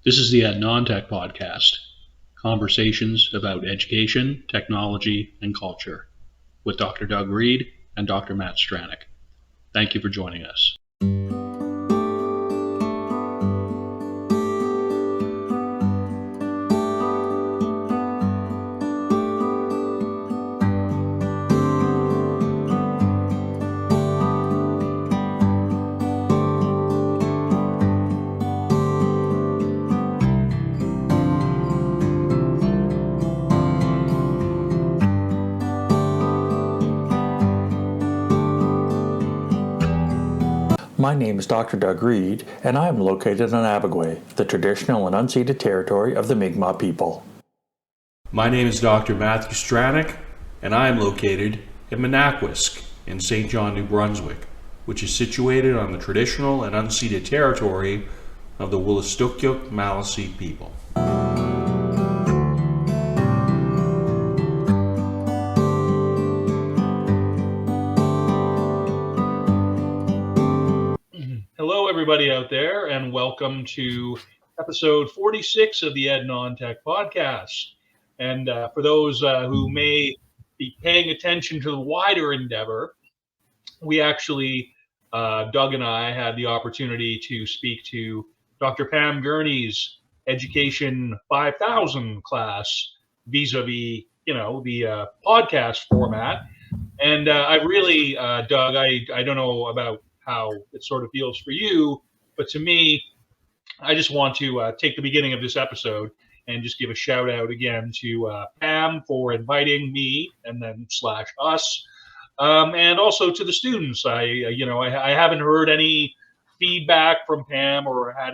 This is the EnT podcast, conversations about education, technology, and culture, with Dr. Doug Reed and Dr. Matt Stranick. Thank you for joining us. My name is Dr. Doug Reed, and I am located on Abagway, the traditional and unceded territory of the Mi'kmaq people. My name is Dr. Matthew Stranick, and I am located in Manaquesk in St. John, New Brunswick, which is situated on the traditional and unceded territory of the Wolastoqiyik Maliseet people. Hello, everybody out there, and welcome to episode 46 of the EnT podcast. And for those who may be paying attention to the wider endeavor, we actually, Doug and I, had the opportunity to speak to Dr. Pam Gurney's Education 5000 class vis-a-vis, the podcast format. And I really, Doug, I don't know about how it sort of feels for you, but to me, I just want to take the beginning of this episode and just give a shout out again to Pam for inviting me and then / us, and also to the students. I haven't heard any feedback from Pam or I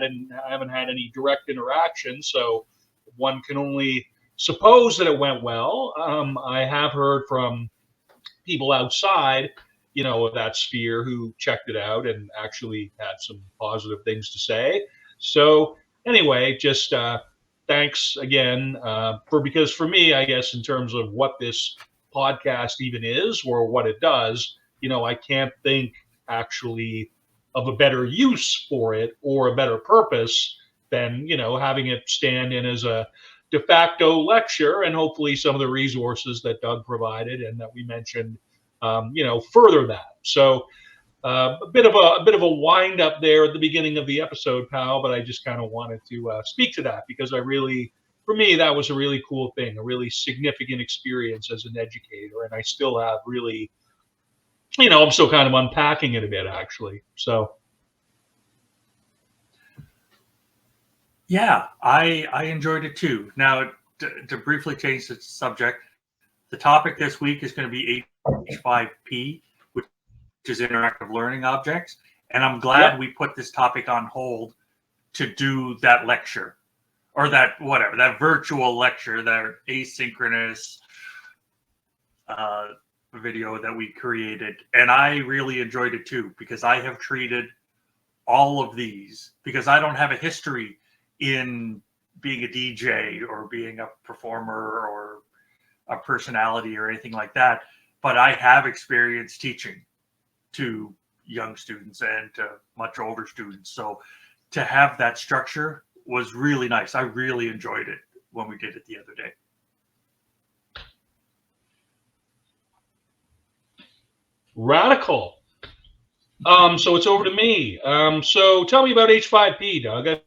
haven't had any direct interaction, so one can only suppose that it went well. I have heard from people outside of that sphere who checked it out and actually had some positive things to say. So anyway, just thanks again because for me, I guess in terms of what this podcast even is or what it does, I can't think actually of a better use for it or a better purpose than, having it stand in as a de facto lecture, and hopefully some of the resources that Doug provided and that we mentioned further that. So a bit of a wind up there at the beginning of the episode, pal, but I just kind of wanted to speak to that because for me, that was a really cool thing, a really significant experience as an educator. And I still have really, I'm still kind of unpacking it a bit, actually. So. Yeah, I enjoyed it too. Now, to briefly change the subject, the topic this week is going to be H5P, which is interactive learning objects. And I'm glad we put this topic on hold to do that lecture or that virtual lecture, that asynchronous video that we created. And I really enjoyed it too, because I have treated all of these because I don't have a history in being a DJ or being a performer or a personality or anything like that. But I have experience teaching to young students and to much older students. So to have that structure was really nice. I really enjoyed it when we did it the other day. Radical. So it's over to me. So tell me about H5P, Doug.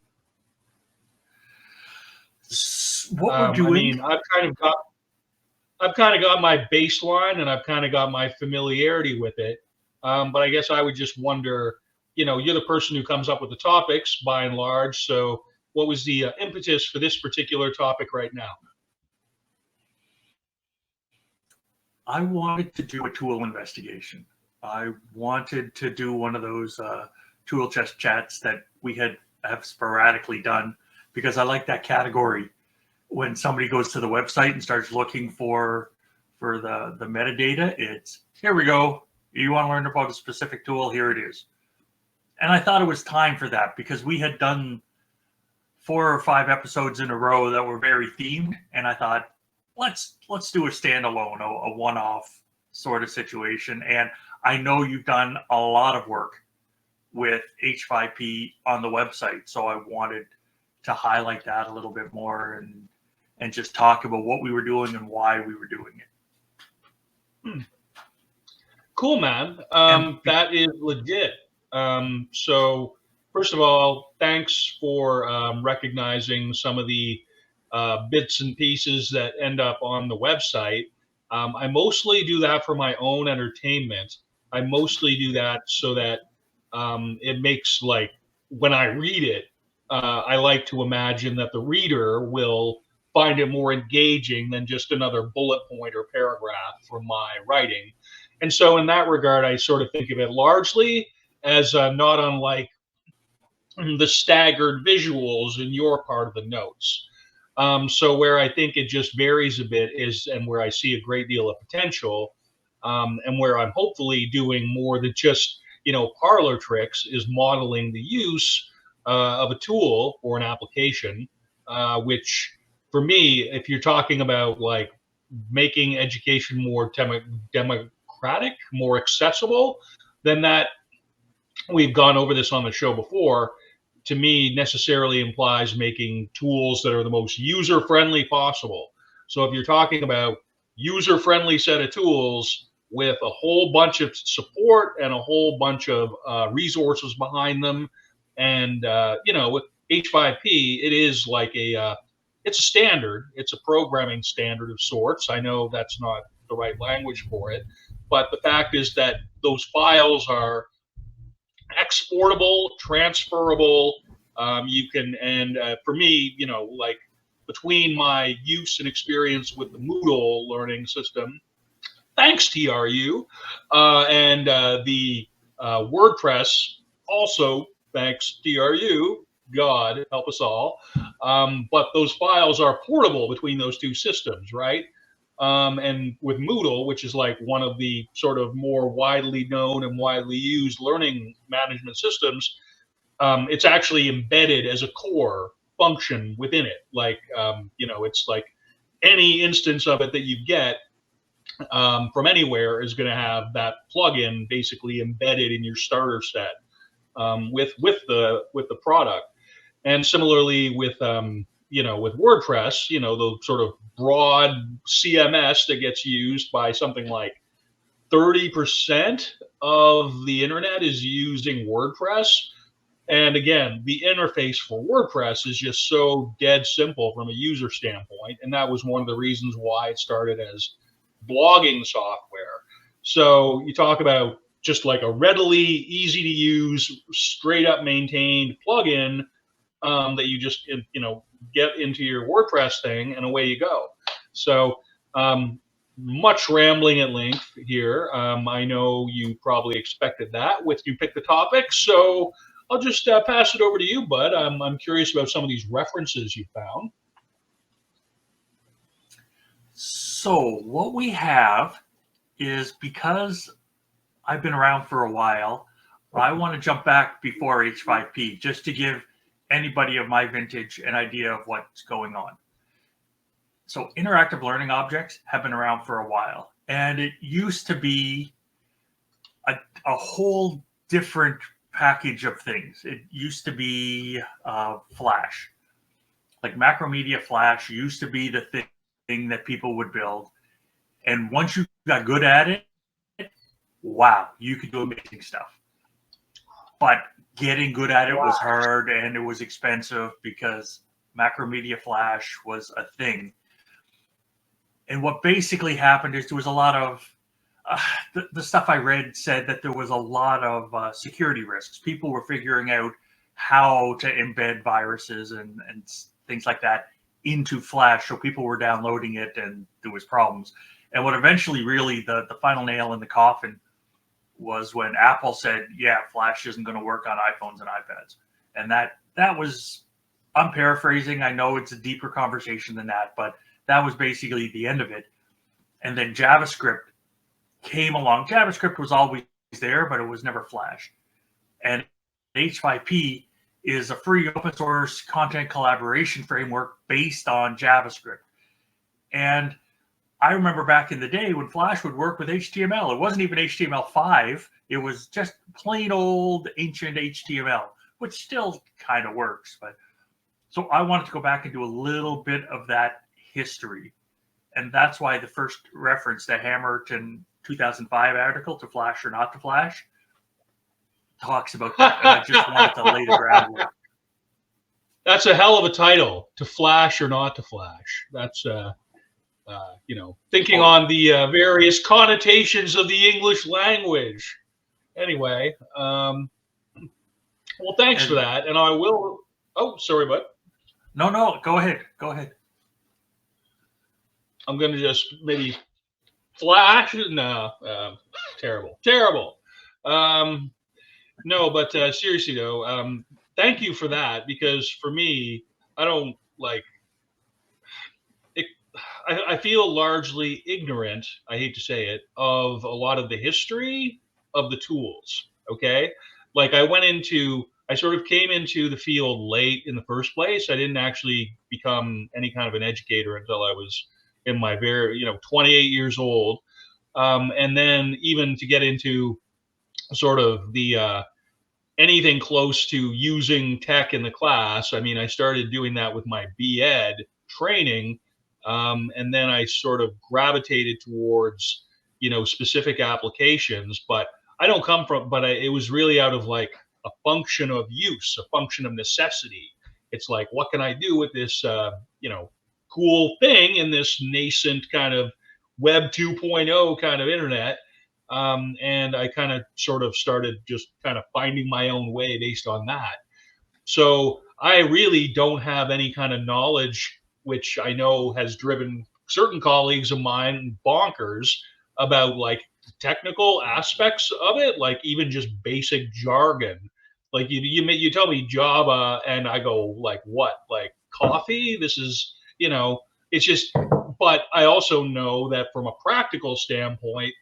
What we're doing. I've kind of got my baseline and I've kind of got my familiarity with it. But I guess I would just wonder, you're the person who comes up with the topics by and large. So what was the impetus for this particular topic right now? I wanted to do a tool investigation. I wanted to do one of those tool chest chats that we have sporadically done because I like that category. When somebody goes to the website and starts looking for the metadata, it's here we go. You want to learn about a specific tool? Here it is. And I thought it was time for that because we had done 4 or 5 episodes in a row that were very themed. And I thought, let's do a standalone, a one-off sort of situation. And I know you've done a lot of work with H5P on the website. So I wanted highlight that a little bit more and just talk about what we were doing and why we were doing it. Cool, man. And- That is legit. So first of all, thanks for recognizing some of the bits and pieces that end up on the website. I mostly do that for my own entertainment. I mostly do that so that it makes, like, when I read it, I like to imagine that the reader will find it more engaging than just another bullet point or paragraph from my writing. And so, in that regard, I sort of think of it largely as not unlike the staggered visuals in your part of the notes. So, where I think it just varies a bit is, and where I see a great deal of potential, and where I'm hopefully doing more than just, parlor tricks, is modeling the use of a tool or an application, which for me, if you're talking about like making education more democratic, more accessible, then that, we've gone over this on the show before, to me necessarily implies making tools that are the most user friendly possible. So if you're talking about user friendly set of tools with a whole bunch of support and a whole bunch of resources behind them, and with H5P, it is like it's a standard. It's a programming standard of sorts. I know that's not the right language for it, but the fact is that those files are exportable, transferable. You can, and for me, like, between my use and experience with the Moodle learning system, thanks TRU, and the WordPress, also thanks TRU, God help us all. But those files are portable between those two systems, right? And with Moodle, which is like one of the sort of more widely known and widely used learning management systems, it's actually embedded as a core function within it. Like, it's like any instance of it that you get from anywhere is going to have that plugin basically embedded in your starter set with the product. And similarly with with WordPress, the sort of broad CMS that gets used by something like 30% of the internet is using WordPress. And again, the interface for WordPress is just so dead simple from a user standpoint. And that was one of the reasons why it started as blogging software. So you talk about just like a readily, easy to use, straight up maintained plugin that you just get into your WordPress thing, and away you go. So much rambling at length here. I know you probably expected that with you pick the topic, so I'll just pass it over to you, bud. I'm curious about some of these references you found. So what we have is, because I've been around for a while, I want to jump back before H5P just to give anybody of my vintage an idea of what's going on. So interactive learning objects have been around for a while, and it used to be a whole different package of things. It used to be Flash. Like Macromedia Flash used to be the thing that people would build. And once you got good at it, wow, you could do amazing stuff. But getting good at it was hard, and it was expensive because Macromedia Flash was a thing. And what basically happened is there was a lot of the stuff I read said that there was a lot of security risks. People were figuring out how to embed viruses and things like that into Flash, so people were downloading it, and there was problems. And what eventually really the final nail in the coffin was when Apple said, yeah, Flash isn't going to work on iPhones and iPads. And that was, I'm paraphrasing, I know it's a deeper conversation than that, but that was basically the end of it. And then JavaScript came along. JavaScript was always there, but it was never Flash. And H5P is a free open source content collaboration framework based on JavaScript. And I remember back in the day when Flash would work with HTML. It wasn't even HTML5. It was just plain old ancient HTML, which still kind of works. But So I wanted to go back and do a little bit of that history. And that's why the first reference to Hammerton 2005 article, To Flash or Not to Flash, talks about that. And I just wanted to lay the groundwork. That's a hell of a title, To Flash or Not to Flash. That's, thinking on the various connotations of the English language. Anyway, well, thanks for that. And I will. Oh, sorry, bud. No, go ahead. Go ahead. I'm going to just maybe flash. No, terrible. No, but seriously though, thank you for that, because for me, I don't like it. I feel largely ignorant, I hate to say it, of a lot of the history of the tools. Okay. Like I sort of came into the field late in the first place. I didn't actually become any kind of an educator until I was in my 28 years old. And then even to get into sort of the anything close to using tech in the class, I mean, I started doing that with my B.Ed training, and then I sort of gravitated towards, specific applications. But I don't come from, but it was really out of like a function of use, a function of necessity. It's like, what can I do with this, cool thing in this nascent kind of Web 2.0 kind of internet? And I kind of sort of started just kind of finding my own way based on that. So I really don't have any kind of knowledge, which I know has driven certain colleagues of mine bonkers, about like technical aspects of it, like even just basic jargon. Like you tell me Java, and I go like, what? Like coffee? This is, it's just. But I also know that from a practical standpoint,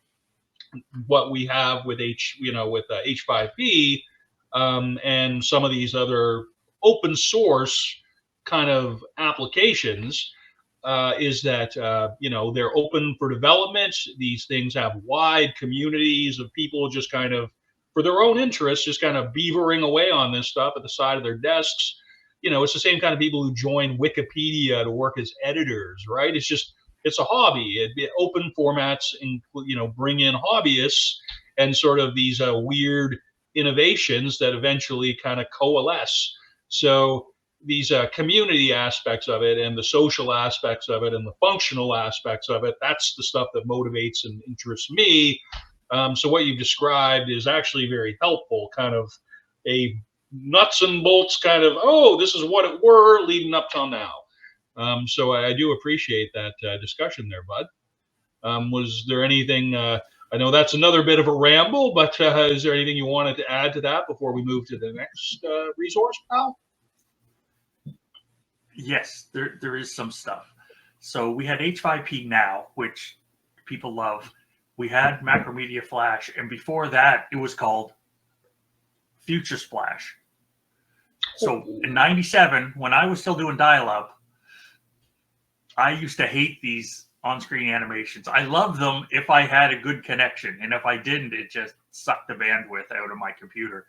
what we have with H5P, and some of these other open source kind of applications, is that they're open for development. These things have wide communities of people just kind of for their own interests, just kind of beavering away on this stuff at the side of their desks. It's the same kind of people who join Wikipedia to work as editors, right? It's a hobby. Open formats, and bring in hobbyists and sort of these weird innovations that eventually kind of coalesce. So these community aspects of it, and the social aspects of it, and the functional aspects of it, that's the stuff that motivates and interests me. So what you've described is actually very helpful, kind of a nuts and bolts kind of, oh, this is what it were leading up till now. So I do appreciate that discussion there, bud. Was there anything, I know that's another bit of a ramble, but is there anything you wanted to add to that before we move to the next resource, pal? Yes, there is some stuff. So we had H5P now, which people love. We had Macromedia Flash, and before that, it was called Future Splash. So in '97, when I was still doing dial-up, I used to hate these on-screen animations. I loved them if I had a good connection, and if I didn't, it just sucked the bandwidth out of my computer,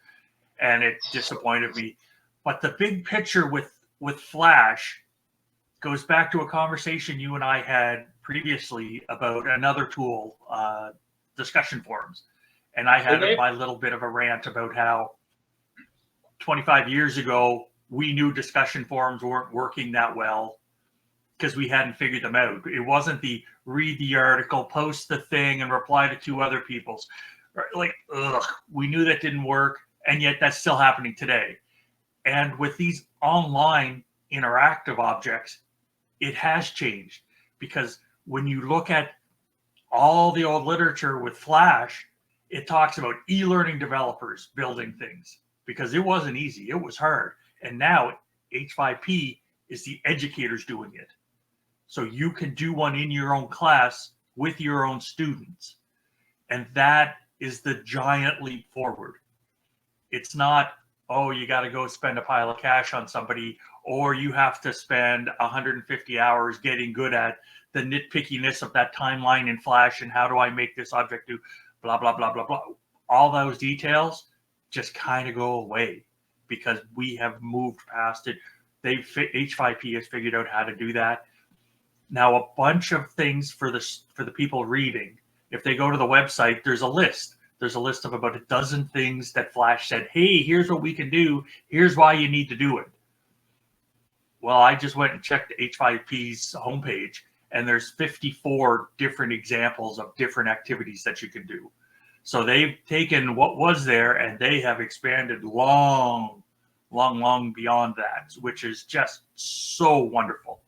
and it disappointed me. But the big picture with Flash goes back to a conversation you and I had previously about another tool, discussion forums. And I had my little bit of a rant about how 25 years ago, we knew discussion forums weren't working that well because we hadn't figured them out. It wasn't the read the article, post the thing, and reply to two other people's. Like, we knew that didn't work, and yet that's still happening today. And with these online interactive objects, it has changed, because when you look at all the old literature with Flash, it talks about e-learning developers building things, because it wasn't easy. It was hard. And now H5P is the educators doing it. So you can do one in your own class with your own students. And that is the giant leap forward. It's not, oh, you got to go spend a pile of cash on somebody, or you have to spend 150 hours getting good at the nitpickiness of that timeline in Flash, and how do I make this object do blah, blah, blah, blah, blah. All those details just kind of go away because we have moved past it. H5P has figured out how to do that. Now, a bunch of things for the people reading. If they go to the website, there's a list. There's a list of about a dozen things that Flash said, hey, here's what we can do. Here's why you need to do it. Well, I just went and checked H5P's homepage, and there's 54 different examples of different activities that you can do. So they've taken what was there and they have expanded long beyond that, which is just so wonderful.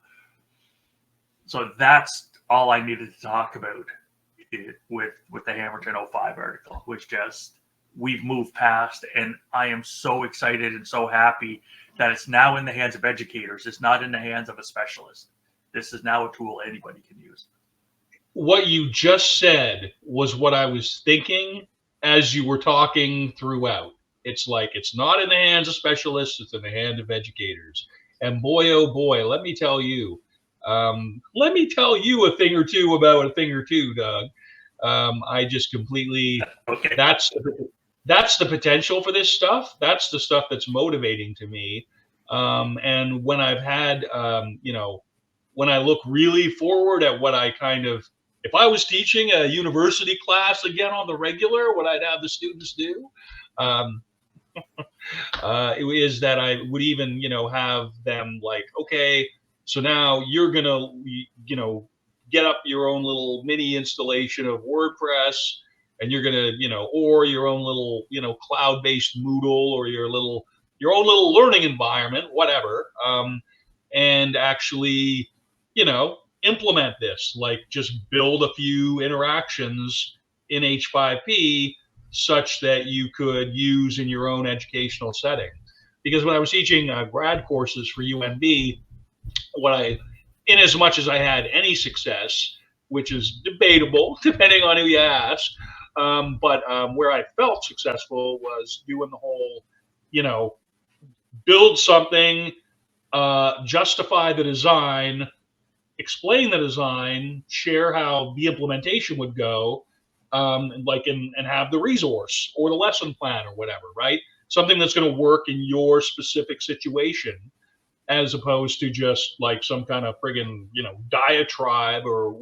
So that's all I needed to talk about with the Hamilton 05 article, which just we've moved past, and I am so excited and so happy that it's now in the hands of educators. It's not in the hands of a specialist. This is now a tool anybody can use. What you just said was what I was thinking as you were talking throughout. It's like, it's not in the hands of specialists, it's in the hand of educators. And boy, oh boy, let me tell you a thing or two about a thing or two, Doug. I just completely, okay. That's the potential for this stuff. That's the stuff that's motivating to me. And when I've had, when I look really forward at what I kind of, if I was teaching a university class again on the regular, what I'd have the students do, is that I would even, have them like, okay, so now you're going to, get up your own little mini installation of WordPress, and you're going to, or your own little, cloud-based Moodle, or your own little learning environment, whatever. And actually, implement this, like just build a few interactions in H5P such that you could use in your own educational setting. Because when I was teaching grad courses for UNB, in as much as I had any success, which is debatable depending on who you ask, but where I felt successful was doing the whole, build something, justify the design, explain the design, share how the implementation would go, and have the resource or the lesson plan or whatever, right? Something that's going to work in your specific situation, as opposed to just like some kind of friggin', diatribe or,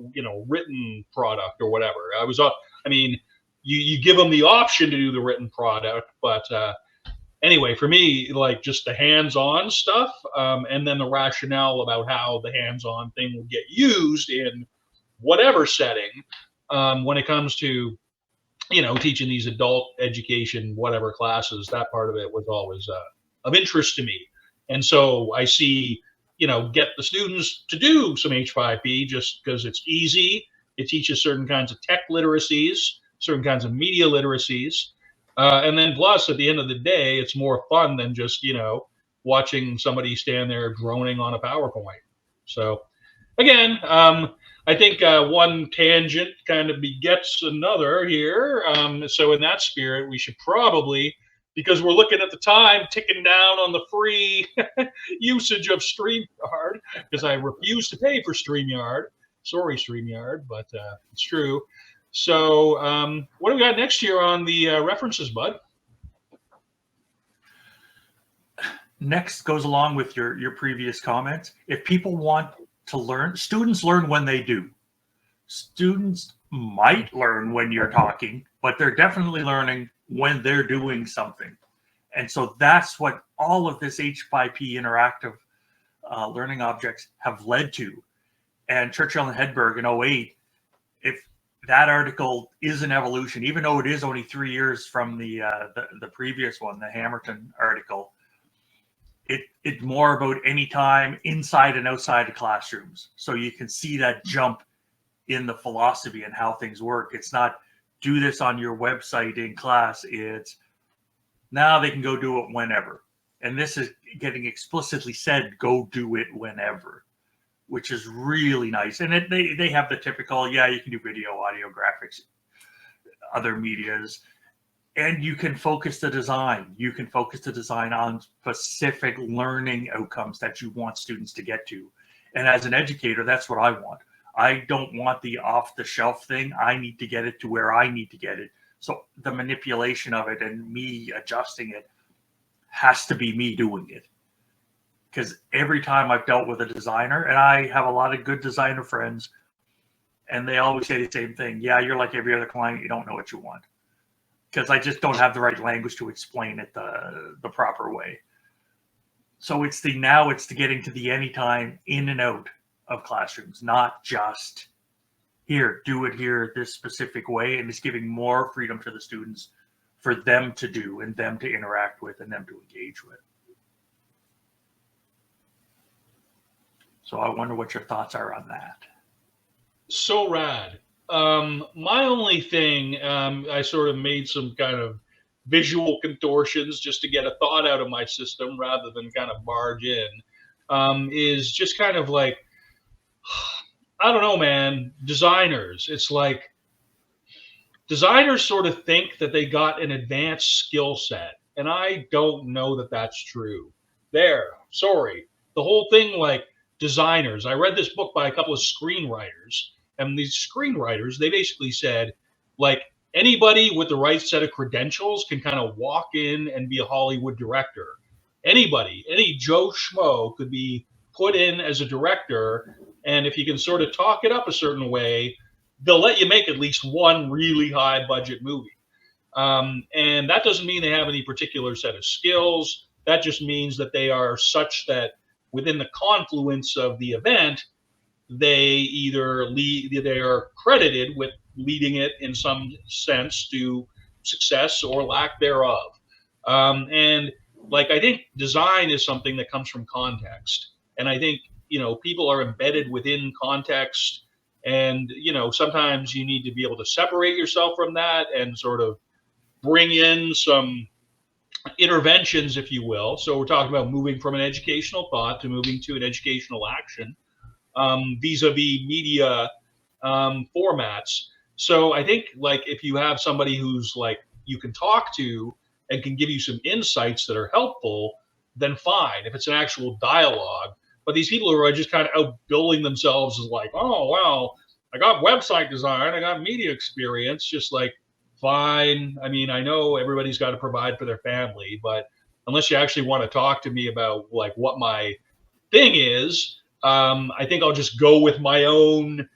written product or whatever. You give them the option to do the written product, but anyway, for me, like just the hands-on stuff, and then the rationale about how the hands-on thing will get used in whatever setting, when it comes to, teaching these adult education, whatever classes, that part of it was always of interest to me. And so I see, get the students to do some H5P just because it's easy. It teaches certain kinds of tech literacies, certain kinds of media literacies. And then plus, at the end of the day, it's more fun than just, watching somebody stand there droning on a PowerPoint. So again, I think one tangent kind of begets another here. So in that spirit, we should probably, because we're looking at the time ticking down on the free usage of StreamYard, because I refuse to pay for StreamYard. Sorry, StreamYard, but it's true. So what do we got next year on the references, bud? Next goes along with your previous comments. If people want to learn, students learn when they do. Students might learn when you're talking, but they're definitely learning when they're doing something. And so that's what all of this H5P interactive learning objects have led to. And Churchill and Hedberg in 08, if that article is an evolution, even though it is only 3 years from the previous one, the Hamilton article, it's more about any time inside and outside of classrooms. So you can see that jump in the philosophy and how things work. It's not do this on your website in class. It's now they can go do it whenever. And this is getting explicitly said, go do it whenever, which is really nice. And they have the typical, yeah, you can do video, audio, graphics, other medias, and you can focus the design. You can focus the design on specific learning outcomes that you want students to get to. And as an educator, that's what I want. I don't want the off-the-shelf thing. I need to get it to where I need to get it. So the manipulation of it and me adjusting it has to be me doing it. because every time I've dealt with a designer, and I have a lot of good designer friends, and they always say the same thing. Yeah, you're like every other client. You don't know what you want, because I just don't have the right language to explain it the proper way. So it's the getting to the anytime in and out of classrooms, not just here, do it here this specific way, and it's giving more freedom to the students for them to do and them to interact with and them to engage with. So I wonder what your thoughts are on that. So rad. My only thing, I sort of made some kind of visual contortions just to get a thought out of my system rather than kind of barge in, is just kind of like, I don't know, man, designers. It's like designers sort of think that they got an advanced skill set, and I don't know that that's true. Sorry. The whole thing, like designers, I read this book by a couple of screenwriters, and these screenwriters, they basically said, like, anybody with the right set of credentials can kind of walk in and be a Hollywood director. Anybody, any Joe Schmo could be put in as a director, and if you can sort of talk it up a certain way, they'll let you make at least one really high budget movie. And that doesn't mean they have any particular set of skills. That just means that they are such that within the confluence of the event, they are credited with leading it in some sense to success or lack thereof. And like, I think design is something that comes from context. And I think, people are embedded within context, and, sometimes you need to be able to separate yourself from that and sort of bring in some interventions, if you will. So we're talking about moving from an educational thought to moving to an educational action, vis-a-vis media formats. So I think, like, if you have somebody who's like you can talk to and can give you some insights that are helpful, then fine, if it's an actual dialogue. But these people who are just kind of outbilling themselves as like, oh, well, I got website design, I got media experience, just like, fine. I mean, I know everybody's got to provide for their family, but unless you actually want to talk to me about like what my thing is, I think I'll just go with my own,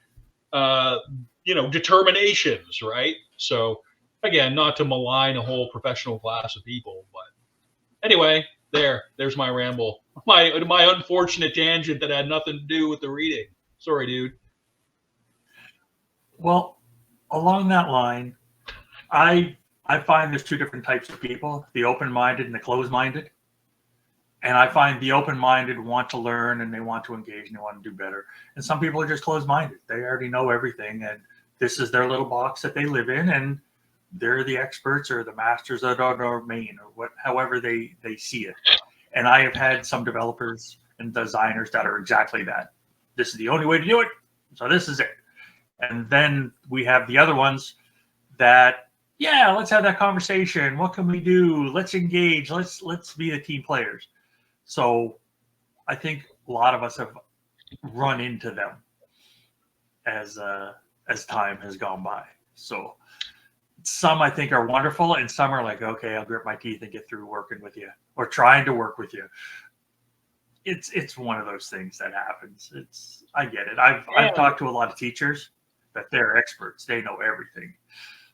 determinations, right? So again, not to malign a whole professional class of people, but anyway, there's my ramble, my unfortunate tangent that had nothing to do with the reading. Sorry, dude. Well, along that line, I find there's two different types of people, the open-minded and the closed-minded. And I find the open-minded want to learn and they want to engage and they want to do better. And some people are just closed-minded. They already know everything, and this is their little box that they live in, and they're the experts or the masters of their domain, or however they see it. And I have had some developers and designers that are exactly that. This is the only way to do it, so this is it. And then we have the other ones that, yeah, let's have that conversation. What can we do? Let's engage. Let's be the team players. So I think a lot of us have run into them as time has gone by. So some I think are wonderful, and some are like, okay, I'll grit my teeth and get through working with you or trying to work with you. It's one of those things that happens. I get it. I've talked to a lot of teachers that they're experts. They know everything.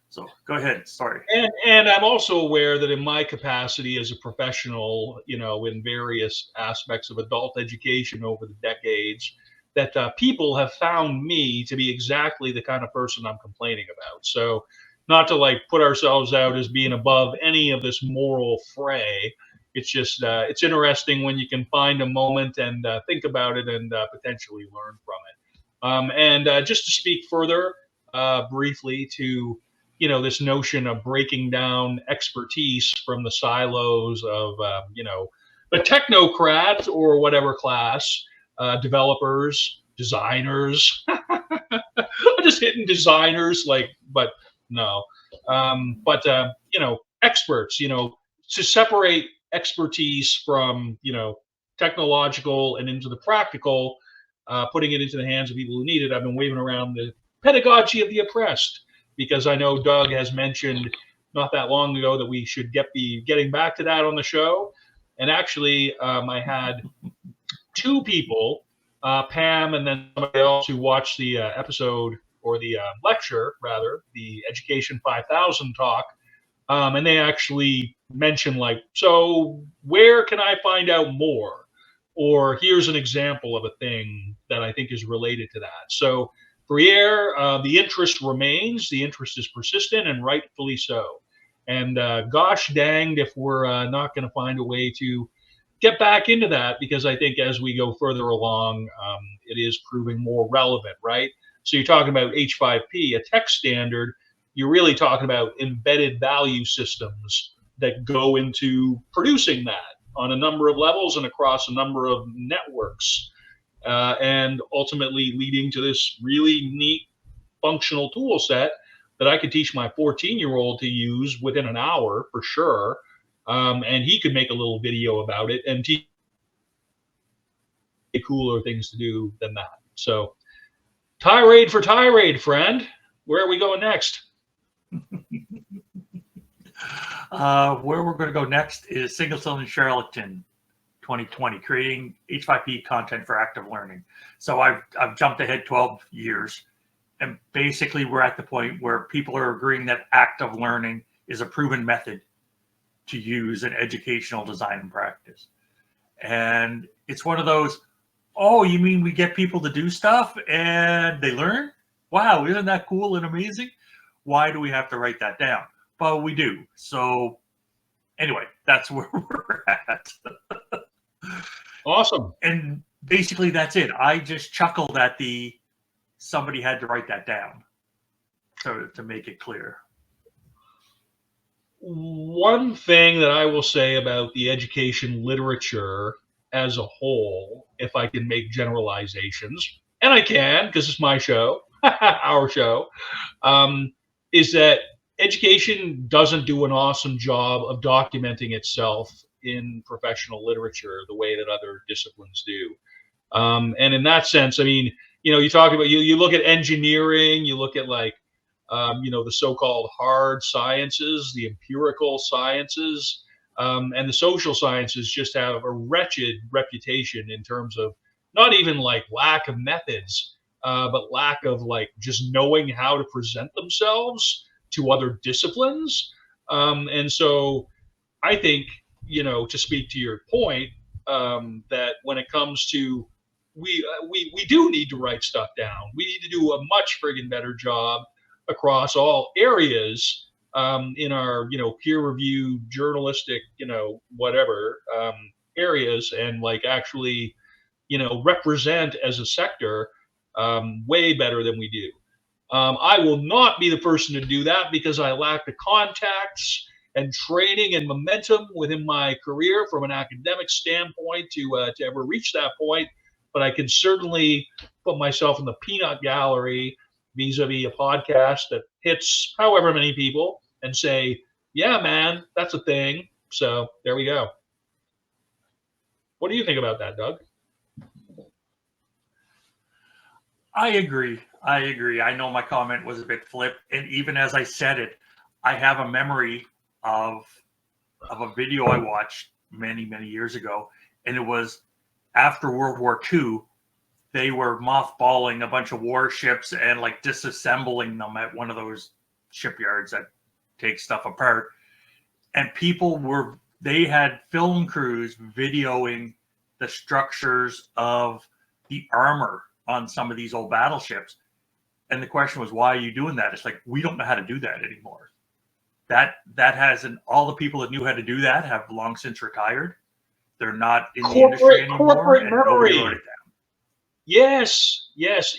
So go ahead. Sorry. And I'm also aware that in my capacity as a professional, in various aspects of adult education over the decades, that people have found me to be exactly the kind of person I'm complaining about. So not to like put ourselves out as being above any of this moral fray. It's just, it's interesting when you can find a moment and think about it and potentially learn from it. And just to speak further briefly to, this notion of breaking down expertise from the silos of, the technocrat or whatever class, developers, designers. I'm just hitting designers, but no. Experts, to separate expertise from, technological and into the practical, putting it into the hands of people who need it. I've been waving around the pedagogy of the oppressed, because I know Doug has mentioned not that long ago that we should be getting back to that on the show. And actually, I had two people, Pam and then somebody else who watched the episode or the lecture, rather, the Education 5000 talk. And they actually mention like, so where can I find out more? Or here's an example of a thing that I think is related to that. So Briere, the interest remains, the interest is persistent and rightfully so. And gosh danged if we're not going to find a way to get back into that, because I think as we go further along, it is proving more relevant, right? So you're talking about H5P, a tech standard. You're really talking about embedded value systems that go into producing that on a number of levels and across a number of networks, and ultimately leading to this really neat functional tool set that I could teach my 14-year-old to use within an hour for sure. And he could make a little video about it and teach cooler things to do than that. So tirade for tirade, friend. Where are we going next? Where we're going to go next is Singleton and Charlatan 2020, creating H5P content for active learning. So I've jumped ahead 12 years, and basically we're at the point where people are agreeing that active learning is a proven method to use in educational design and practice. And it's one of those, oh, you mean we get people to do stuff and they learn? Wow, isn't that cool and amazing? Why do we have to write that down? But we do. So anyway, that's where we're at. Awesome. And basically that's it. I just chuckled at somebody had to write that down. So to make it clear. One thing that I will say about the education literature as a whole, if I can make generalizations, and I can because it's my show, our show, is that education doesn't do an awesome job of documenting itself in professional literature the way that other disciplines do. And in that sense, I mean, you talk about, you look at engineering, you look at like, the so-called hard sciences, the empirical sciences, and the social sciences just have a wretched reputation in terms of not even like lack of methods, but lack of like just knowing how to present themselves to other disciplines. And so I think, to speak to your point, that when it comes to, we do need to write stuff down. We need to do a much friggin' better job across all areas, in our, peer-reviewed journalistic, whatever, areas, and like actually, represent as a sector, way better than we do. I will not be the person to do that because I lack the contacts and training and momentum within my career from an academic standpoint to ever reach that point. But I can certainly put myself in the peanut gallery vis-a-vis a podcast that hits however many people and say, yeah, man, that's a thing. So there we go. What do you think about that, Doug? I agree. I know my comment was a bit flip, and even as I said it, I have a memory of a video I watched many, many years ago, and it was after World War II. They were mothballing a bunch of warships and like disassembling them at one of those shipyards that take stuff apart. And they had film crews videoing the structures of the armor on some of these old battleships. And the question was, why are you doing that? It's like, we don't know how to do that anymore. That hasn't, all the people that knew how to do that have long since retired. They're not in the industry anymore. Corporate and memory. nobody wrote it down. Yes.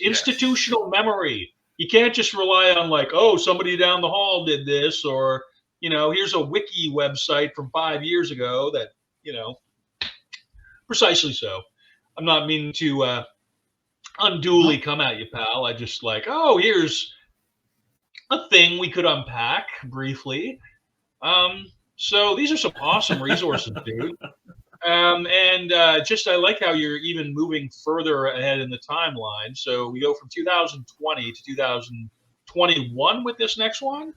Institutional memory. You can't just rely on like, oh, somebody down the hall did this, or, here's a wiki website from 5 years ago that, precisely so. I'm not meaning to unduly come at you, pal. I just like, oh, here's a thing we could unpack briefly. So these are some awesome resources, dude. I like how you're even moving further ahead in the timeline. So we go from 2020 to 2021 with this next one.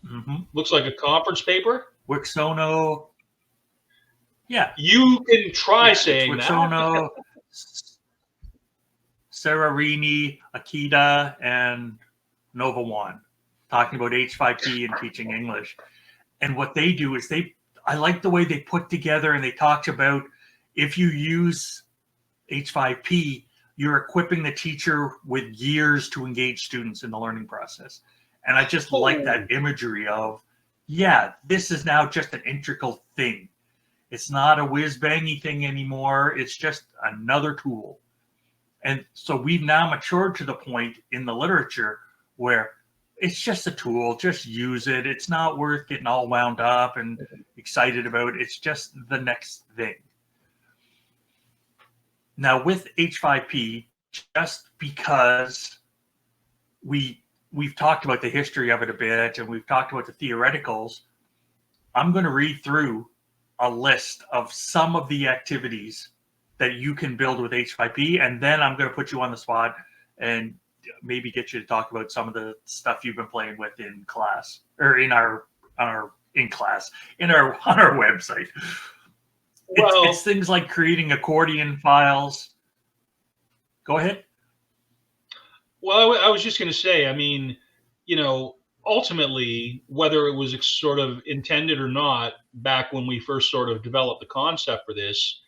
Mm-hmm. Looks like a conference paper. Wixono. Yeah. You can try saying with that. Sono, Sararini, Akita, and Nova One, talking about H5P and teaching English. And what they do is I like the way they put together, and they talked about if you use H5P, you're equipping the teacher with years to engage students in the learning process. And I just like that imagery of, yeah, this is now just an integral thing. It's not a whiz-bangy thing anymore. It's just another tool. And so we've now matured to the point in the literature where it's just a tool, just use it. It's not worth getting all wound up and excited about. It's just the next thing. Now with H5P, just because we've talked about the history of it a bit and we've talked about the theoreticals, I'm going to read through a list of some of the activities that you can build with H5P, and then I'm going to put you on the spot and maybe get you to talk about some of the stuff you've been playing with in class or on our website. Well, it's things like creating accordion files. Go ahead. Well, I was just going to say, I mean, ultimately, whether it was sort of intended or not, back when we first sort of developed the concept for this,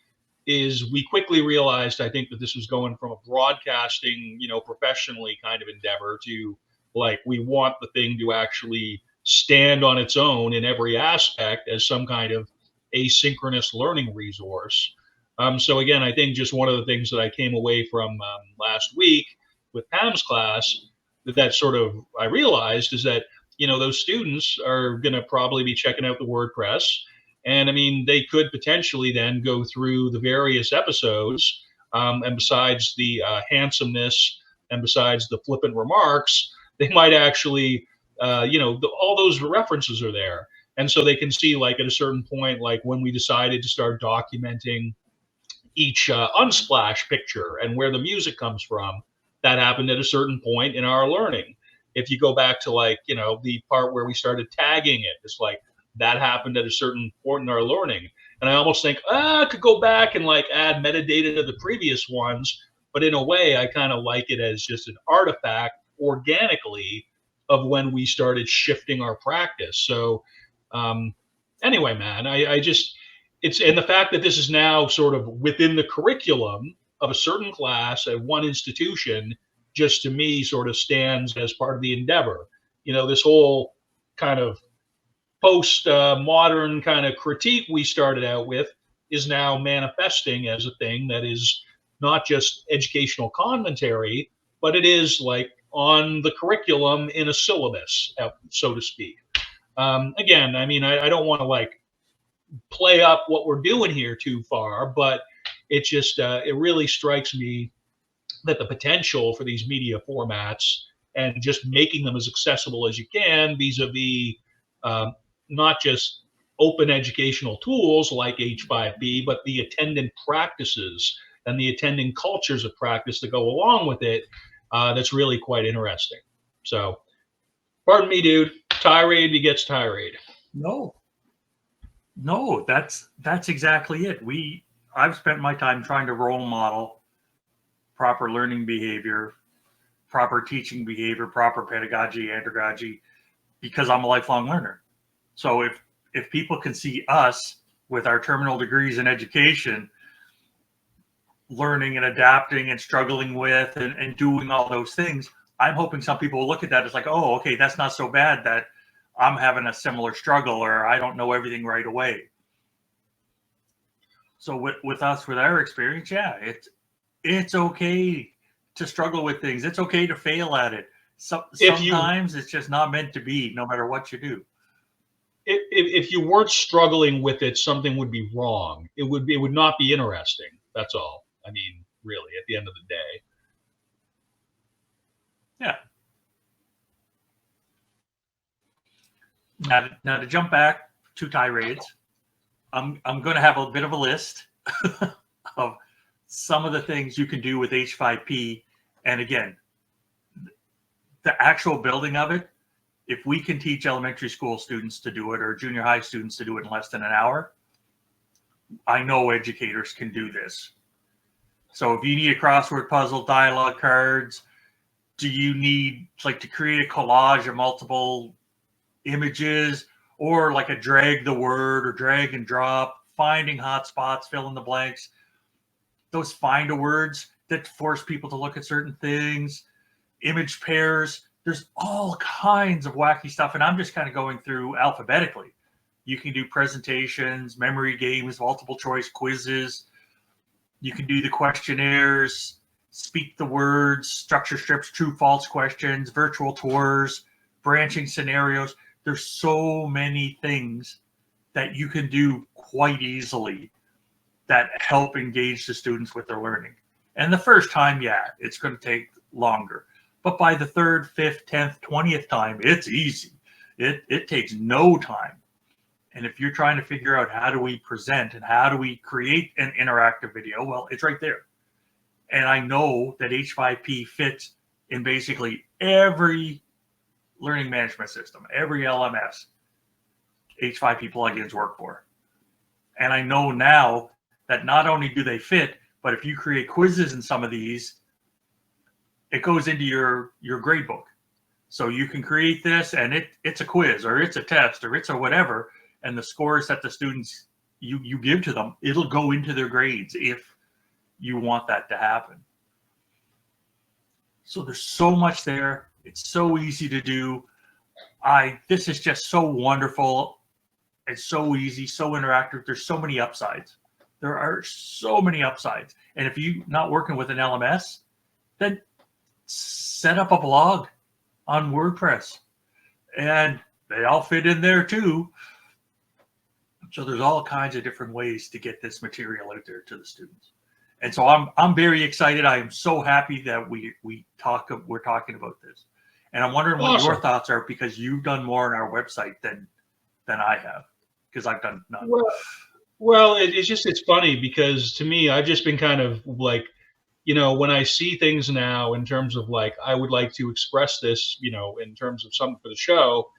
is we quickly realized, I think, that this was going from a broadcasting, professionally kind of endeavor to like, we want the thing to actually stand on its own in every aspect as some kind of asynchronous learning resource. So again, I think just one of the things that I came away from last week with Pam's class that sort of I realized is that those students are going to probably be checking out the WordPress, and I mean they could potentially then go through the various episodes, and besides the handsomeness and besides the flippant remarks, they might actually all those references are there, and so they can see like at a certain point, like when we decided to start documenting each unsplash picture and where the music comes from. That happened at a certain point in our learning. If you go back to like, the part where we started tagging it, it's like that happened at a certain point in our learning. And I almost think, I could go back and like add metadata to the previous ones. But in a way, I kind of like it as just an artifact organically of when we started shifting our practice. So anyway, man, I just, and the fact that this is now sort of within the curriculum of a certain class at one institution, just to me sort of stands as part of the endeavor. This whole kind of post-modern kind of critique we started out with is now manifesting as a thing that is not just educational commentary, but it is like on the curriculum in a syllabus, so to speak. Again, I mean, I don't want to like play up what we're doing here too far, but it just it really strikes me that the potential for these media formats and just making them as accessible as you can vis-a-vis not just open educational tools like H5P, but the attendant practices and the attending cultures of practice that go along with it, that's really quite interesting. So pardon me, dude, tirade begets tirade. No, that's exactly it. I've spent my time trying to role model proper learning behavior, proper teaching behavior, proper pedagogy, andragogy, because I'm a lifelong learner. So if people can see us with our terminal degrees in education, learning and adapting and struggling with and doing all those things, I'm hoping some people will look at that as like, oh, okay, that's not so bad that I'm having a similar struggle or I don't know everything right away. So with us, with our experience, yeah, it's okay to struggle with things. It's okay to fail at it. Sometimes it's just not meant to be, no matter what you do. If you weren't struggling with it, something would be wrong. It would not be interesting. That's all. I mean, really, at the end of the day. Yeah. Now to jump back to tirades, I'm going to have a bit of a list of some of the things you can do with H5P. And again, the actual building of it, if we can teach elementary school students to do it or junior high students to do it in less than an hour, I know educators can do this. So if you need a crossword puzzle, dialogue cards, do you need like to create a collage of multiple images, or like a drag the word or drag and drop, finding hotspots, fill in the blanks, those find a words that force people to look at certain things, image pairs. There's all kinds of wacky stuff. And I'm just kind of going through alphabetically. You can do presentations, memory games, multiple choice quizzes. You can do the questionnaires, speak the words, structure strips, true false questions, virtual tours, branching scenarios. There's so many things that you can do quite easily that help engage the students with their learning. And the first time, yeah, it's going to take longer. But by the 3rd, 5th, 10th, 20th time, it's easy. It takes no time. And if you're trying to figure out how do we present and how do we create an interactive video, well, it's right there. And I know that H5P fits in basically every learning management system, every LMS H5P plugins work for. And I know now that not only do they fit, but if you create quizzes in some of these, it goes into your grade book. So you can create this and it's a quiz or it's a test or it's a whatever. And the scores that the students you give to them, it'll go into their grades if you want that to happen. So there's so much there. It's so easy to do. This is just so wonderful. It's so easy, so interactive. There's so many upsides. There are so many upsides. And if you're not working with an LMS, then set up a blog on WordPress. And they all fit in there too. So there's all kinds of different ways to get this material out there to the students. And so I'm very excited. I am so happy that we're talking about this. And I'm wondering what your thoughts are, because you've done more on our website than I have, because I've done none. Well, it's funny, because to me, I've just been kind of like, when I see things now in terms of like, I would like to express this, in terms of something for the show,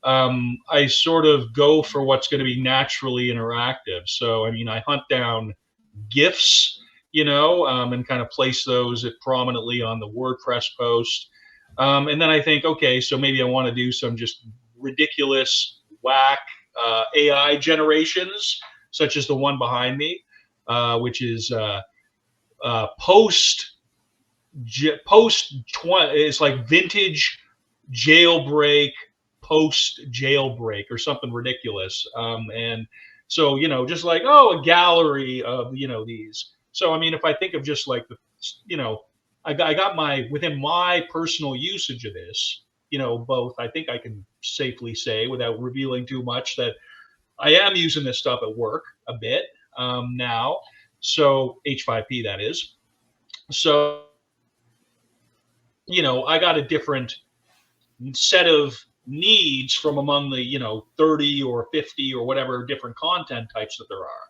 I sort of go for what's going to be naturally interactive. So, I mean, I hunt down GIFs, and kind of place those prominently on the WordPress post. And then I think, okay, so maybe I want to do some just ridiculous whack AI generations, such as the one behind me, which is it's like vintage jailbreak, post jailbreak, or something ridiculous. And so, just like, a gallery of, these. So, I mean, if I think of just like I got within my personal usage of this, both, I think I can safely say without revealing too much that I am using this stuff at work a bit now. So H5P, that is. So, I got a different set of needs from among the 30 or 50 or whatever different content types that there are.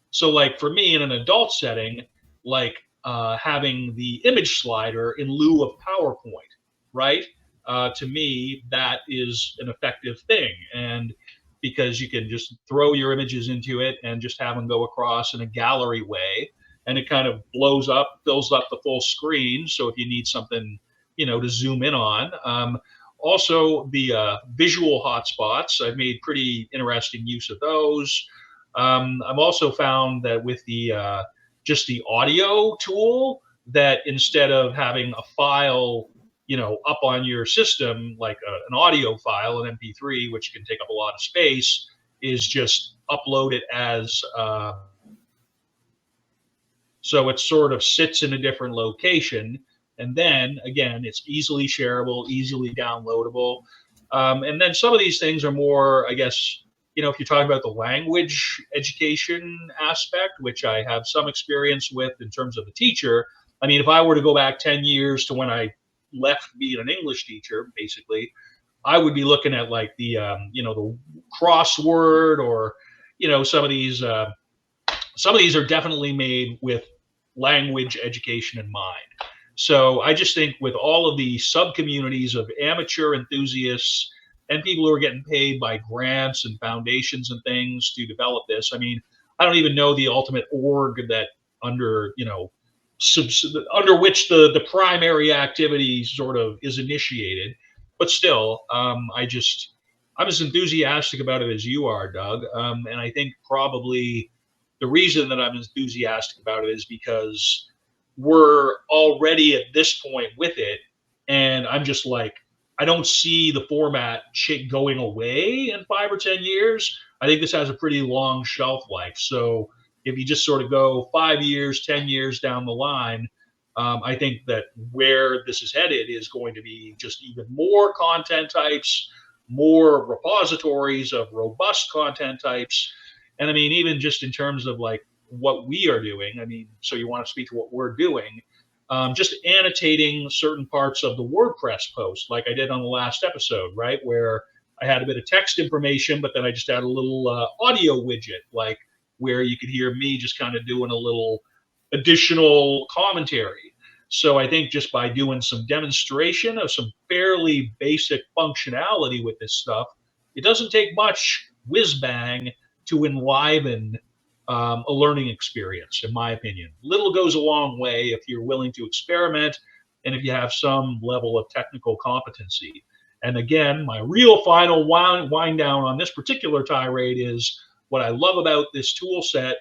So like for me in an adult setting, like having the image slider in lieu of PowerPoint, right? To me, that is an effective thing. And because you can just throw your images into it and just have them go across in a gallery way, and it kind of blows up, fills up the full screen. So if you need something, to zoom in on. Also, the visual hotspots, I've made pretty interesting use of those. I've also found that with the just the audio tool, that instead of having a file, up on your system, like an audio file, an MP3, which can take up a lot of space, is just upload it as, so it sort of sits in a different location. And then again, it's easily shareable, easily downloadable. And then some of these things are more, I guess, if you're talking about the language education aspect, which I have some experience with in terms of a teacher. I mean, if I were to go back 10 years to when I left being an English teacher, basically, I would be looking at like the, the crossword, or, some of these are definitely made with language education in mind. So I just think with all of the sub-communities of amateur enthusiasts and people who are getting paid by grants and foundations and things to develop this, I mean, I don't even know the ultimate org that under, under which the primary activity sort of is initiated. But still, I'm as enthusiastic about it as you are, Doug. And I think probably the reason that I'm enthusiastic about it is because we're already at this point with it. And I'm just like, I don't see the format going away in 5 or 10 years. I think this has a pretty long shelf life. So if you just sort of go 5 years, 10 years down the line, I think that where this is headed is going to be just even more content types, more repositories of robust content types. And I mean, even just in terms of like what we are doing, I mean, so you want to speak to what we're doing, just annotating certain parts of the WordPress post, like I did on the last episode, right? Where I had a bit of text information, but then I just had a little audio widget, like where you could hear me just kind of doing a little additional commentary. So I think just by doing some demonstration of some fairly basic functionality with this stuff, it doesn't take much whiz bang to enliven a learning experience, in my opinion. Little goes a long way if you're willing to experiment and if you have some level of technical competency. And again, my real final wind down on this particular tirade is what I love about this tool set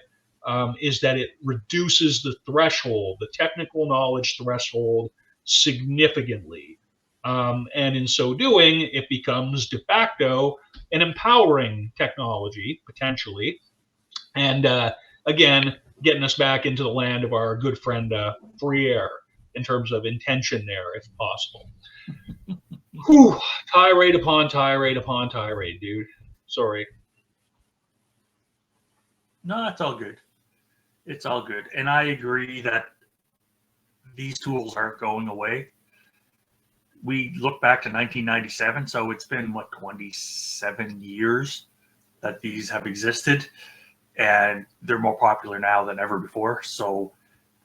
is that it reduces the threshold, the technical knowledge threshold, significantly. And in so doing, it becomes de facto an empowering technology, potentially. And again, getting us back into the land of our good friend Freire in terms of intention there, if possible. Whew, tirade upon tirade upon tirade, dude. Sorry. No, it's all good. It's all good. And I agree that these tools aren't going away. We look back to 1997, so it's been, 27 years that these have existed, and they're more popular now than ever before. So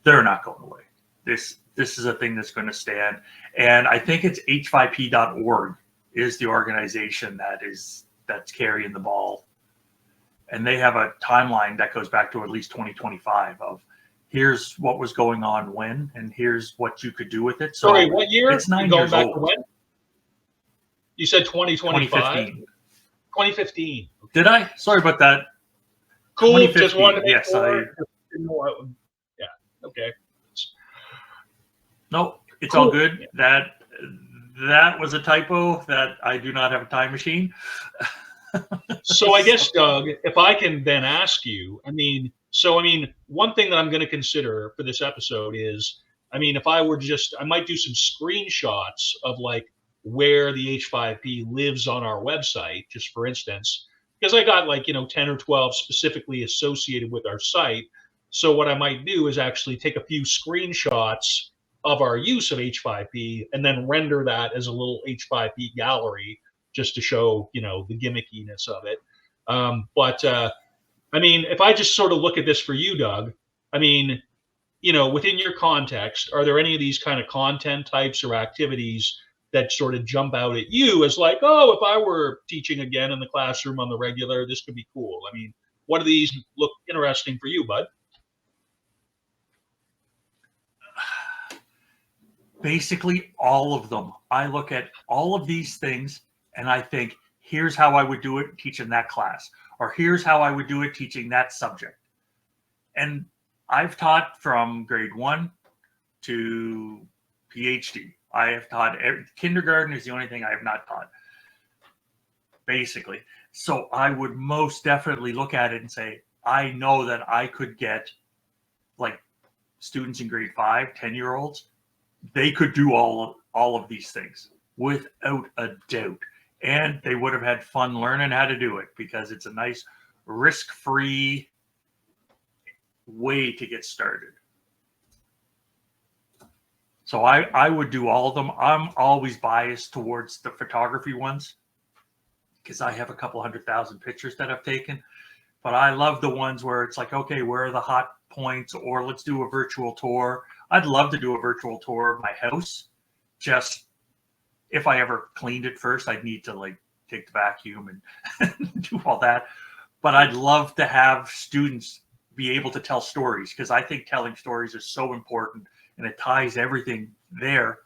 they're not going away. This is a thing that's going to stand. And I think it's h5p.org is the organization that's carrying the ball. And they have a timeline that goes back to at least 2025 of here's what was going on when, and here's what you could do with it. So sorry, what year? It's 9 years back old. To when? You said 2025? 2015. 2015. Did I? Sorry about that. Cool. Just wanted to make yes, sure. Yeah. Okay. No, it's Cool. all good. That was a typo. That I do not have a time machine. So I guess, Doug, if I can then ask you, one thing that I'm going to consider for this episode is, if I were I might do some screenshots of like where the H5P lives on our website, just for instance, because I got 10 or 12 specifically associated with our site. So what I might do is actually take a few screenshots of our use of H5P and then render that as a little H5P gallery just to show, the gimmickiness of it. If I just sort of look at this for you, Doug, within your context, are there any of these kind of content types or activities that sort of jump out at you as like, oh, if I were teaching again in the classroom on the regular, this could be cool? What do these look interesting for you, bud? Basically, all of them. I look at all of these things and I think, here's how I would do it teaching that class, or here's how I would do it teaching that subject. And I've taught from grade 1 to PhD. I have taught kindergarten is the only thing I have not taught, basically. So I would most definitely look at it and say, I know that I could get students in grade 5, 10-year-olds, they could do all of these things without a doubt. And they would have had fun learning how to do it because it's a nice risk-free way to get started. So I would do all of them. I'm always biased towards the photography ones because I have a couple 100,000 pictures that I've taken. But I love the ones where it's like, okay, where are the hot points? Or let's do a virtual tour. I'd love to do a virtual tour of my house. Just if I ever cleaned it first, I'd need to take the vacuum and do all that. but I'd love to have students be able to tell stories, because I think telling stories is so important and it ties everything there.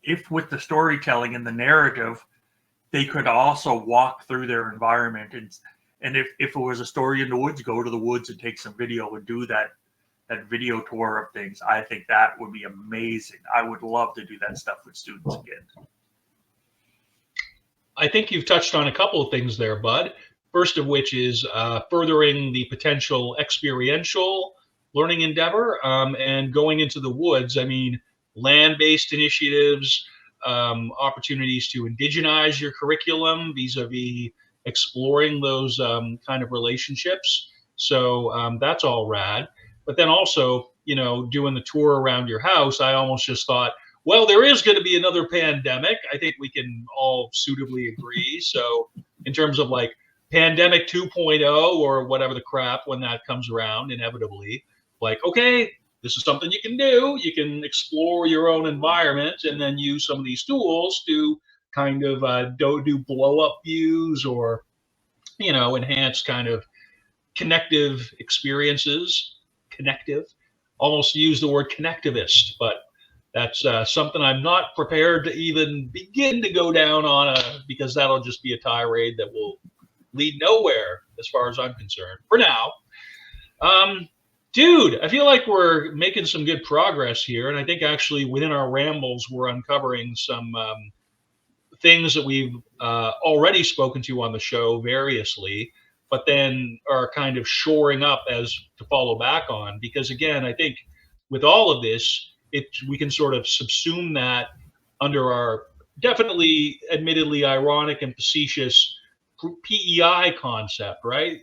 If with the storytelling and the narrative, they could also walk through their environment, and if it was a story in the woods, go to the woods and take some video and do that video tour of things. I think that would be amazing. I would love to do that stuff with students again. I think you've touched on a couple of things there, Bud. First of which is furthering the potential experiential learning endeavor and going into the woods. I mean, land-based initiatives, opportunities to indigenize your curriculum vis-a-vis exploring those kind of relationships. So that's all rad. But then also, doing the tour around your house, I almost just thought, well, there is going to be another pandemic. I think we can all suitably agree. So in terms of like pandemic 2.0 or whatever the crap, when that comes around inevitably, like, okay, this is something you can do. You can explore your own environment and then use some of these tools to kind of do blow up views or, enhance kind of connective experiences. Connective, almost use the word connectivist, but that's something I'm not prepared to even begin to go down on because that'll just be a tirade that will lead nowhere as far as I'm concerned for now. Dude, I feel like we're making some good progress here. And I think actually within our rambles, we're uncovering some things that we've already spoken to on the show variously, but then are kind of shoring up as to follow back on. Because again, I think with all of this, we can sort of subsume that under our definitely admittedly ironic and facetious PEI concept, right?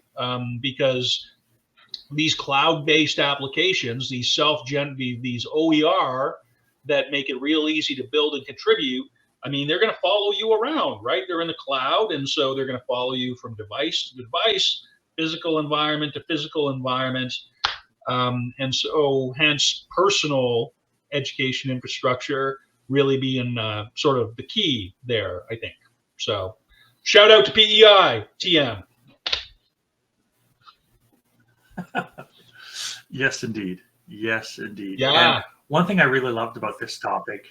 Because these cloud-based applications, these these OER that make it real easy to build and contribute, I mean, they're going to follow you around, right? They're in the cloud, and so they're going to follow you from device to device, physical environment to physical environment, and so hence personal education infrastructure really being sort of the key there, I think. So shout out to PEI, TM. Yes, indeed. Yes, indeed. Yeah. And one thing I really loved about this topic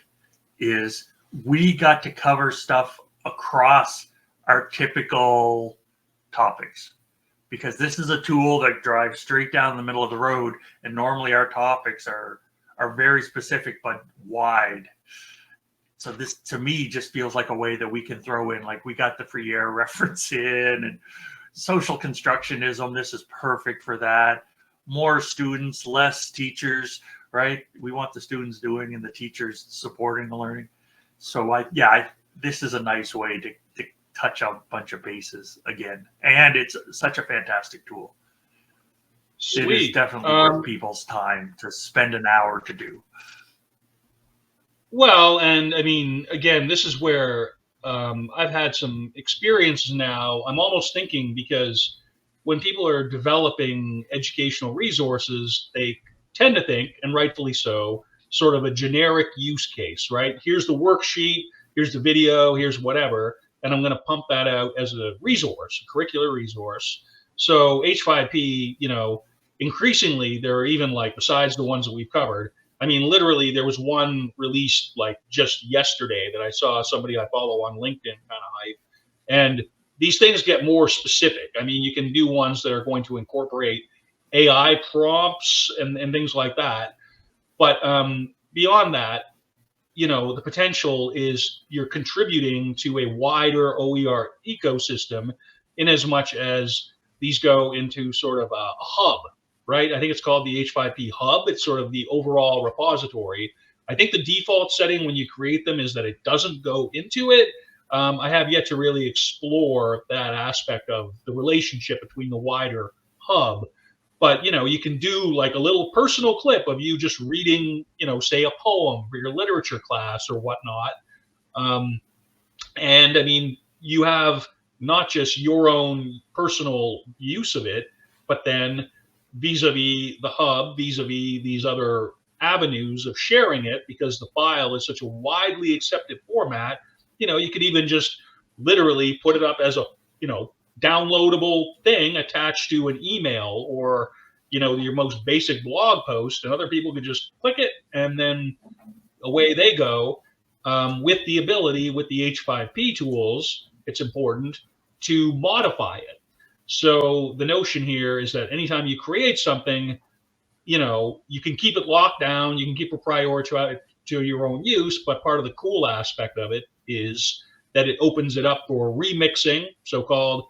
is we got to cover stuff across our typical topics, because this is a tool that drives straight down the middle of the road, and normally our topics are very specific but wide. So this, to me, just feels like a way that we can throw in, like, we got the free air reference in, and social constructionism. This is perfect for that. More students, less teachers, right? We want the students doing and the teachers supporting the learning. So this is a nice way to touch a bunch of bases again. And it's such a fantastic tool. Sweet. It is definitely worth people's time to spend an hour to do. Well, and I mean, again, this is where I've had some experiences now. I'm almost thinking, because when people are developing educational resources, they tend to think, and rightfully so, sort of a generic use case, right? Here's the worksheet, here's the video, here's whatever, and I'm going to pump that out as a resource, a curricular resource. So H5P, increasingly, there are even, like, besides the ones that we've covered, I mean, literally, there was one released like just yesterday that I saw somebody I follow on LinkedIn kind of hype. And these things get more specific. I mean, you can do ones that are going to incorporate AI prompts and things like that. But beyond that, the potential is you're contributing to a wider OER ecosystem in as much as these go into sort of a hub, right? I think it's called the H5P hub. It's sort of the overall repository. I think the default setting when you create them is that it doesn't go into it. I have yet to really explore that aspect of the relationship between the wider hub. But, you can do like a little personal clip of you just reading, say a poem for your literature class or whatnot. And I mean, you have not just your own personal use of it, but then vis-a-vis the hub, vis-a-vis these other avenues of sharing it, because the file is such a widely accepted format, you could even just literally put it up as a, downloadable thing attached to an email or, your most basic blog post, and other people could just click it and then away they go. With the ability, with the H5P tools, it's important to modify it. So the notion here is that anytime you create something, you can keep it locked down, you can keep it prioritized to your own use, but part of the cool aspect of it is that it opens it up for remixing, so-called,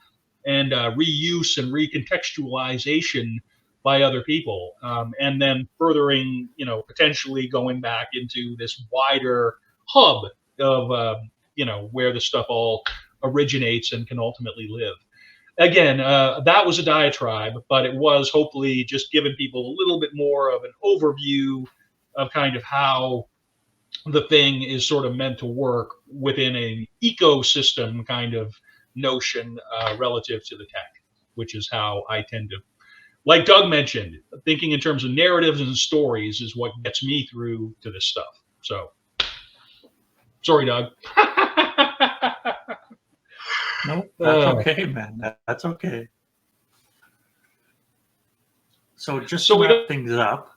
and reuse and recontextualization by other people, and then furthering, potentially going back into this wider hub of, where the stuff all originates and can ultimately live. Again, that was a diatribe, but it was hopefully just giving people a little bit more of an overview of kind of how the thing is sort of meant to work within an ecosystem kind of notion relative to the tech, which is how I tend to, like Doug mentioned, thinking in terms of narratives and stories is what gets me through to this stuff. So, sorry, Doug. No, that's okay, man. That's okay. So just to wrap things up,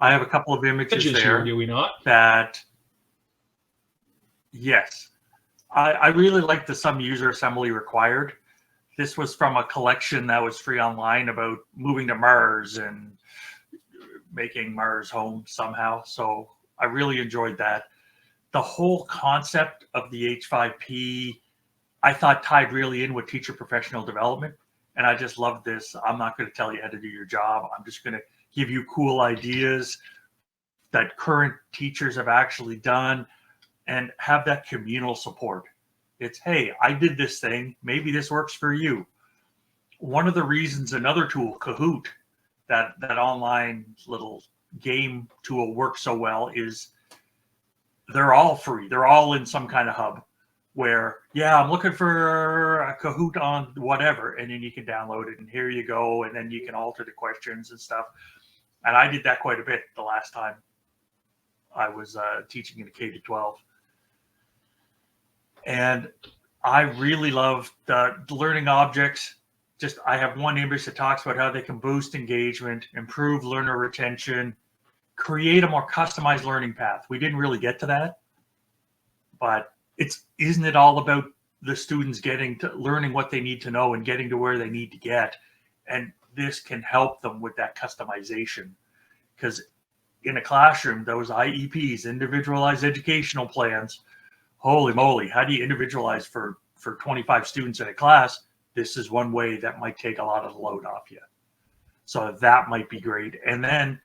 I have a couple of images there. Here, do we not? That, yes. I really like the some user assembly required. This was from a collection that was free online about moving to Mars and making Mars home somehow. So I really enjoyed that. The whole concept of the H5P, I thought tied really in with teacher professional development. And I just love this. I'm not going to tell you how to do your job. I'm just going to give you cool ideas that current teachers have actually done and have that communal support. It's, hey, I did this thing. Maybe this works for you. One of the reasons another tool, Kahoot, that online little game tool works so well is they're all free. They're all in some kind of hub where, yeah, I'm looking for a Kahoot on whatever, and then you can download it, and here you go, and then you can alter the questions and stuff. And I did that quite a bit the last time I was teaching in a K-12. And I really love the learning objects. Just, I have one image that talks about how they can boost engagement, improve learner retention, create a more customized learning path. We didn't really get to that, but isn't it all about the students getting to learning what they need to know and getting to where they need to get? And this can help them with that customization, because in a classroom, those IEPs, individualized educational plans, holy moly, how do you individualize for 25 students in a class? This is one way that might take a lot of the load off you. So that might be great. And then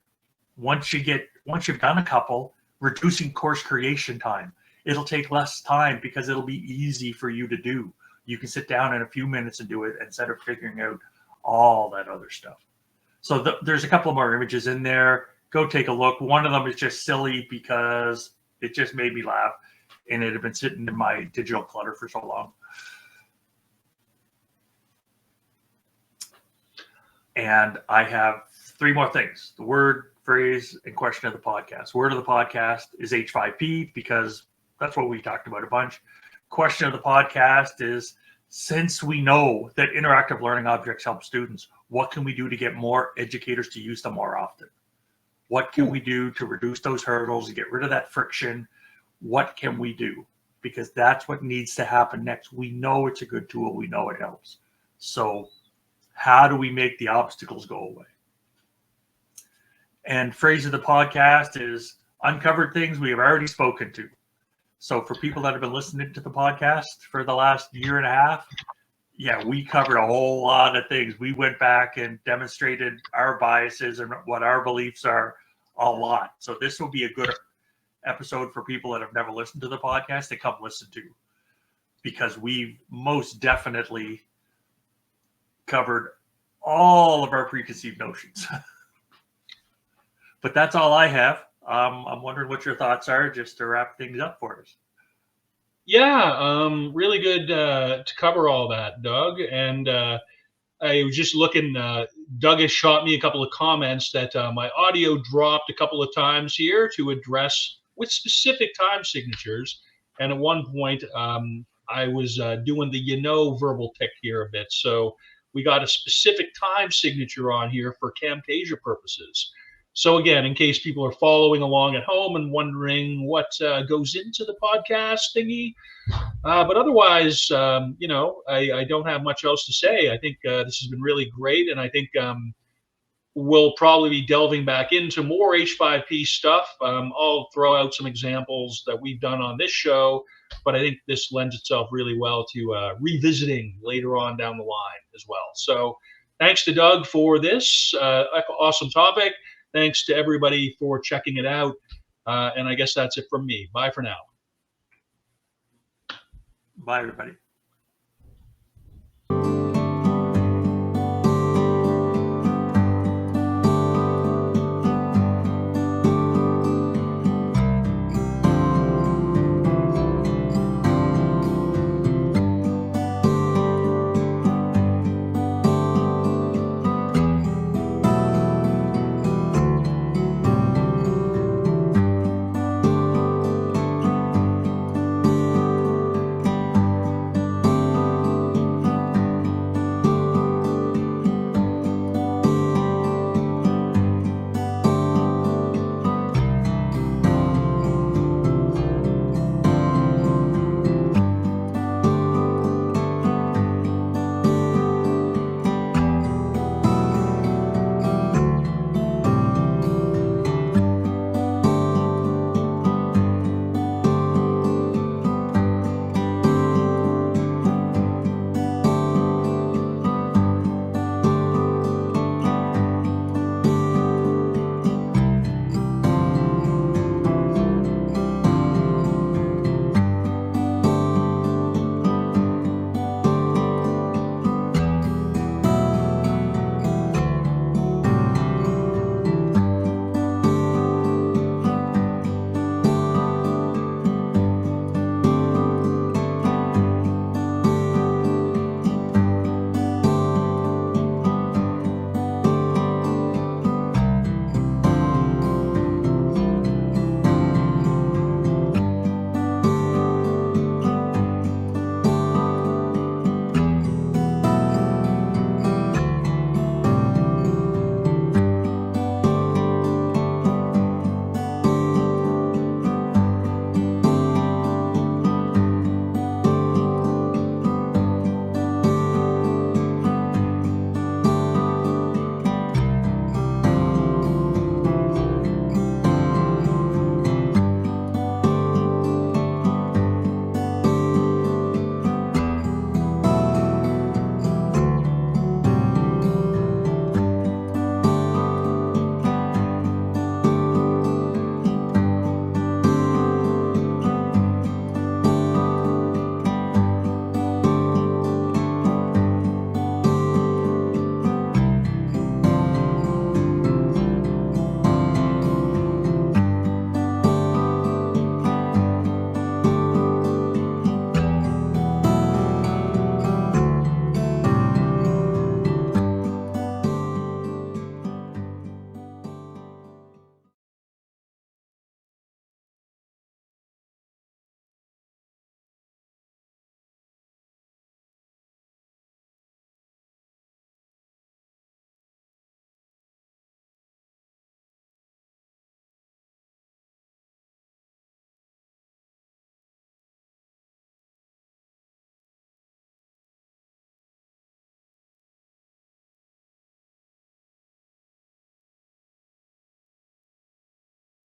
once you've done a couple, reducing course creation time. It'll take less time because it'll be easy for you to do. You can sit down in a few minutes and do it instead of figuring out all that other stuff. So there's a couple more images in there. Go take a look. One of them is just silly because it just made me laugh, and it had been sitting in my digital clutter for so long. And I have three more things. The word, phrase, and question of the podcast. Word of the podcast is H5P because that's what we talked about a bunch. Question of the podcast is, since we know that interactive learning objects help students, what can we do to get more educators to use them more often? What can we do to reduce those hurdles and get rid of that friction? What can we do? Because that's what needs to happen next. We know it's a good tool. We know it helps. So how do we make the obstacles go away? And phrase of the podcast is uncovered things we have already spoken to. So for people that have been listening to the podcast for the last year and a half, yeah, we covered a whole lot of things. We went back and demonstrated our biases and what our beliefs are a lot. So this will be a good episode for people that have never listened to the podcast to come listen to, because we've most definitely covered all of our preconceived notions. But that's all I have. I'm wondering what your thoughts are, just to wrap things up for us. Yeah, really good to cover all that, Doug. And I was just looking, Doug has shot me a couple of comments that my audio dropped a couple of times here to address with specific time signatures. And at one point, I was doing the verbal tick here a bit. So we got a specific time signature on here for Camtasia purposes. So again, in case people are following along at home and wondering what goes into the podcast thingy, but otherwise, I don't have much else to say. I think this has been really great, and I think we'll probably be delving back into more H5P stuff. I'll throw out some examples that we've done on this show, but I think this lends itself really well to revisiting later on down the line as well. So thanks to Doug for this awesome topic. Thanks to everybody for checking it out. And I guess that's it from me. Bye for now. Bye, everybody.